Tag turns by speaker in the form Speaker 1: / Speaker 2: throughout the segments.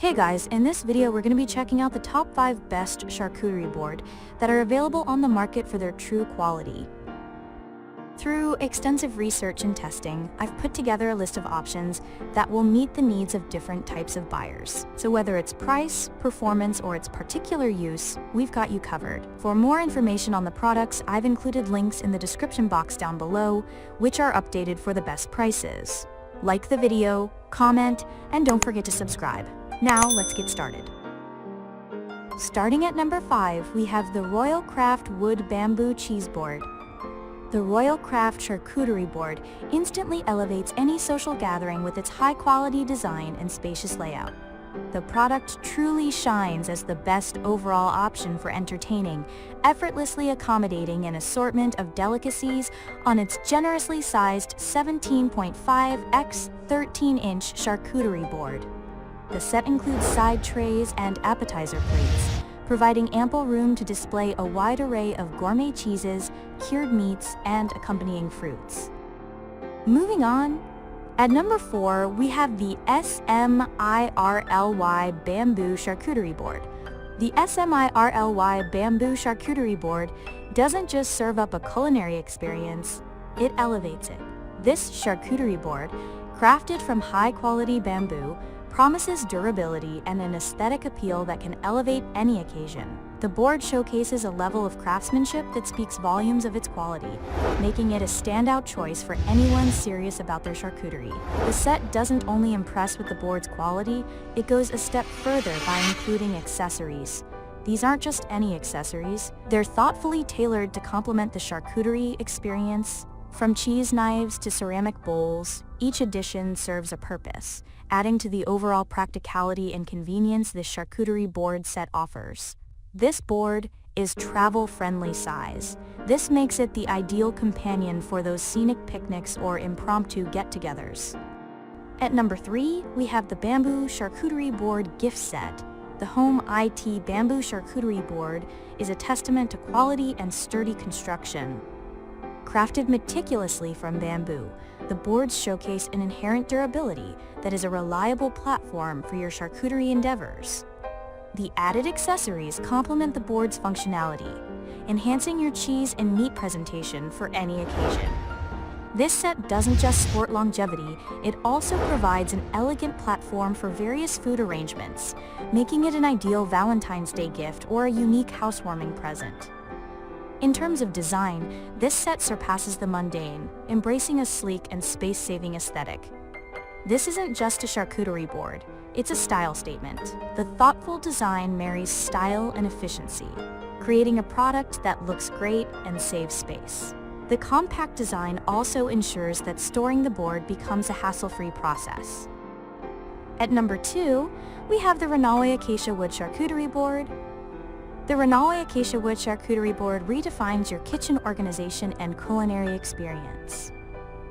Speaker 1: Hey guys, in this video we're going to be checking out the top 5 best charcuterie board that are available on the market for their true quality. Through extensive research and testing, I've put together a list of options that will meet the needs of different types of buyers. So whether it's price, performance, or its particular use, we've got you covered. For more information on the products, I've included links in the description box down below, which are updated for the best prices. Like the video, comment, and don't forget to subscribe. Now, let's get started. Starting at number 5, we have the Royal Craft Wood Bamboo Cheese Board. The Royal Craft Charcuterie Board instantly elevates any social gathering with its high-quality design and spacious layout. The product truly shines as the best overall option for entertaining, effortlessly accommodating an assortment of delicacies on its generously sized 17.5 x 13-inch charcuterie board. The set includes side trays and appetizer plates, providing ample room to display a wide array of gourmet cheeses, cured meats, and accompanying fruits. Moving on, at number 4, we have the SMIRLY Bamboo Charcuterie Board. The SMIRLY Bamboo Charcuterie Board doesn't just serve up a culinary experience, it elevates it. This charcuterie board, crafted from high-quality bamboo, promises durability and an aesthetic appeal that can elevate any occasion. The board showcases a level of craftsmanship that speaks volumes of its quality, making it a standout choice for anyone serious about their charcuterie. The set doesn't only impress with the board's quality, it goes a step further by including accessories. These aren't just any accessories, they're thoughtfully tailored to complement the charcuterie experience. From cheese knives to ceramic bowls, each addition serves a purpose, adding to the overall practicality and convenience this charcuterie board set offers. This board is travel-friendly size. This makes it the ideal companion for those scenic picnics or impromptu get-togethers. At number 3, we have the Bamboo Charcuterie Board Gift Set. The Home IT Bamboo Charcuterie Board is a testament to quality and sturdy construction. Crafted meticulously from bamboo, the boards showcase an inherent durability that is a reliable platform for your charcuterie endeavors. The added accessories complement the board's functionality, enhancing your cheese and meat presentation for any occasion. This set doesn't just sport longevity, it also provides an elegant platform for various food arrangements, making it an ideal Valentine's Day gift or a unique housewarming present. In terms of design, this set surpasses the mundane, embracing a sleek and space-saving aesthetic. This isn't just a charcuterie board, it's a style statement. The thoughtful design marries style and efficiency, creating a product that looks great and saves space. The compact design also ensures that storing the board becomes a hassle-free process. At number 2, we have the Renawe Acacia Wood Charcuterie Board. The Renawe Acacia Wood Charcuterie Board redefines your kitchen organization and culinary experience.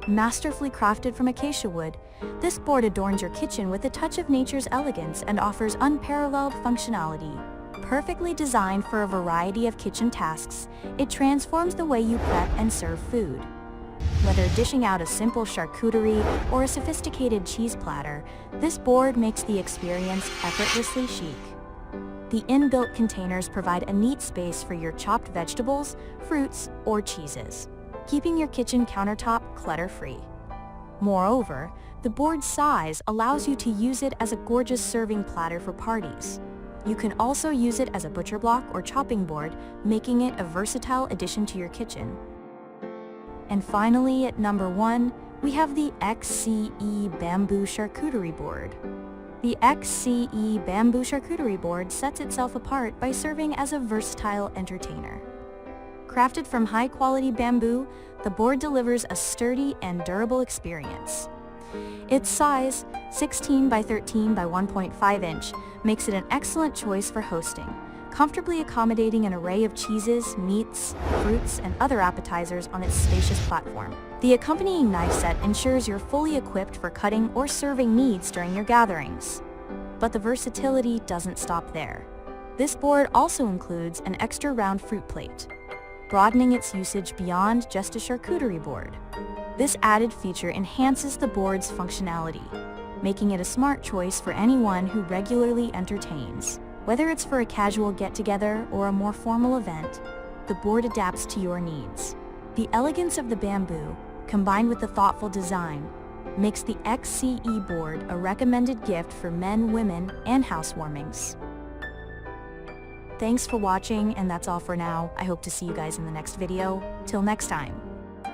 Speaker 1: Masterfully crafted from acacia wood, this board adorns your kitchen with a touch of nature's elegance and offers unparalleled functionality. Perfectly designed for a variety of kitchen tasks, it transforms the way you prep and serve food. Whether dishing out a simple charcuterie or a sophisticated cheese platter, this board makes the experience effortlessly chic. The inbuilt containers provide a neat space for your chopped vegetables, fruits, or cheeses, keeping your kitchen countertop clutter-free. Moreover, the board's size allows you to use it as a gorgeous serving platter for parties. You can also use it as a butcher block or chopping board, making it a versatile addition to your kitchen. And finally, at number 1, we have the XCE Bamboo Charcuterie Board. The XCE Bamboo Charcuterie Board sets itself apart by serving as a versatile entertainer. Crafted from high-quality bamboo, the board delivers a sturdy and durable experience. Its size, 16 by 13 by 1.5 inch, makes it an excellent choice for hosting, comfortably accommodating an array of cheeses, meats, fruits, and other appetizers on its spacious platform. The accompanying knife set ensures you're fully equipped for cutting or serving needs during your gatherings. But the versatility doesn't stop there. This board also includes an extra round fruit plate, broadening its usage beyond just a charcuterie board. This added feature enhances the board's functionality, making it a smart choice for anyone who regularly entertains. Whether it's for a casual get-together or a more formal event, the board adapts to your needs. The elegance of the bamboo, combined with the thoughtful design, makes the XCE board a recommended gift for men, women, and housewarmings. Thanks for watching, and that's all for now. I hope to see you guys in the next video. Till next time.